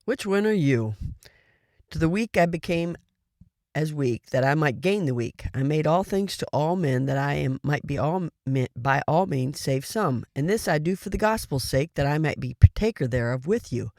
Which one are you? To the weak I became as weak, that I might gain the weak. I made all things to all men, that might be all men, by all means save some. And this I do for the gospel's sake, that I might be partaker thereof with you.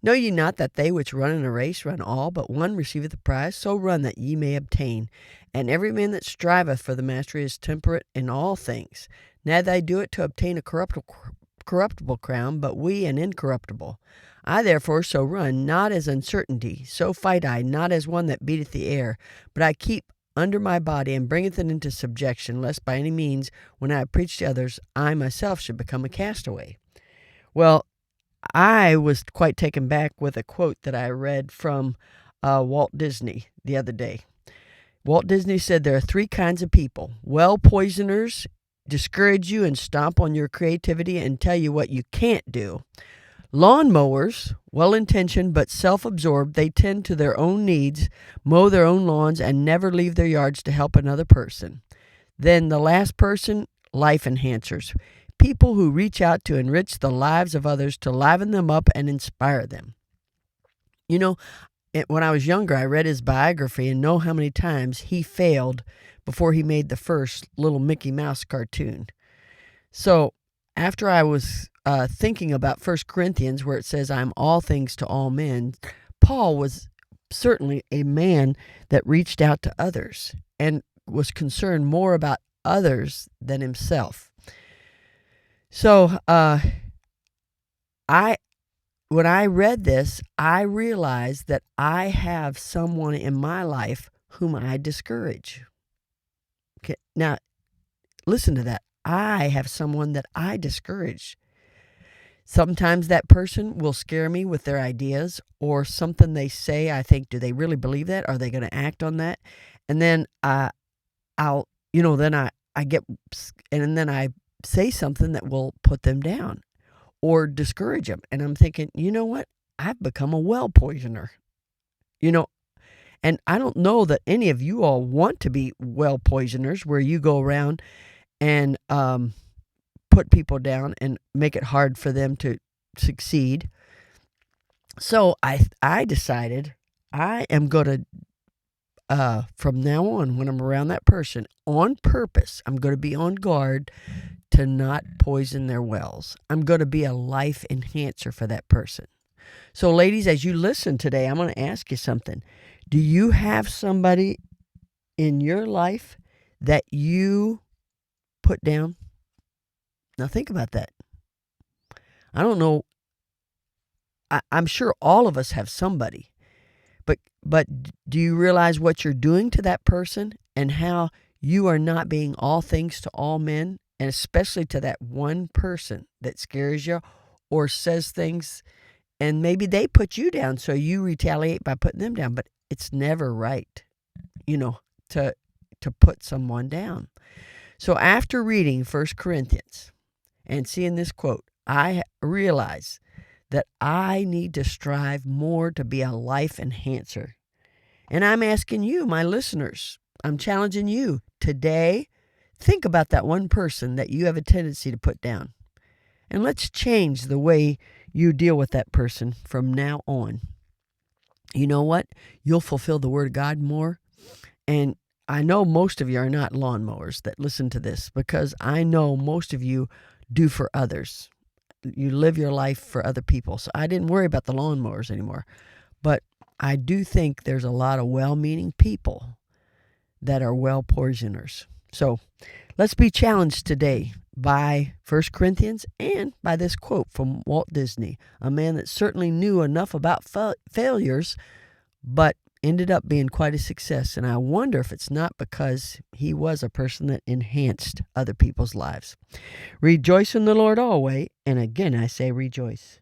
Know ye not that they which run in a race run all, but one receiveth the prize? So run that ye may obtain. And every man that striveth for the mastery is temperate in all things. Now they do it to obtain a corruptible crown, but we an incorruptible. I therefore so run, not as uncertainty, so fight I, not as one that beateth the air, but I keep under my body and bringeth it into subjection, lest by any means, when I have preached to others, I myself should become a castaway. Well, I was quite taken back with a quote that I read from Walt Disney the other day. Walt Disney said there are three kinds of people: well poisoners, discourage you and stomp on your creativity and tell you what you can't do; lawnmowers, well-intentioned but self-absorbed, they tend to their own needs, mow their own lawns, and never leave their yards to help another person. Then the last person, life enhancers, people who reach out to enrich the lives of others, to liven them up and inspire them. You know, when I was younger, I read his biography and know how many times he failed before he made the first little Mickey Mouse cartoon. So after I was thinking about 1 Corinthians, where it says, I'm all things to all men, Paul was certainly a man that reached out to others and was concerned more about others than himself. So when I read this, I realized that I have someone in my life whom I discourage. Okay, now, listen to that. I have someone that I discourage. Sometimes that person will scare me with their ideas or something they say. I think, do they really believe that? Are they going to act on that? And then then I get, and then I say something that will put them down or discourage them. And I'm thinking, you know what? I've become a well poisoner. And I don't know that any of you all want to be well poisoners, where you go around and put people down and make it hard for them to succeed. So I decided I am going to, from now on, when I'm around that person, on purpose, I'm going to be on guard to not poison their wells. I'm going to be a life enhancer for that person. So ladies, as you listen today, I'm going to ask you something. Do you have somebody in your life that you put down? Now think about that. I don't know. I'm sure all of us have somebody. But do you realize what you're doing to that person and how you are not being all things to all men, and especially to that one person that scares you or says things, and maybe they put you down, so you retaliate by putting them down. But it's never right, to put someone down. So after reading 1 Corinthians and seeing this quote, I realize that I need to strive more to be a life enhancer. And I'm asking you, my listeners, I'm challenging you today, think about that one person that you have a tendency to put down. And let's change the way you deal with that person from now on. You know what? You'll fulfill the Word of God more. And I know most of you are not lawnmowers that listen to this, because I know most of you do for others. You live your life for other people. So I didn't worry about the lawnmowers anymore. But I do think there's a lot of well-meaning people that are well poisoners. So let's be challenged today by 1 Corinthians and by this quote from Walt Disney, a man that certainly knew enough about failures, but ended up being quite a success. And I wonder if it's not because he was a person that enhanced other people's lives. Rejoice in the Lord always. And again, I say rejoice.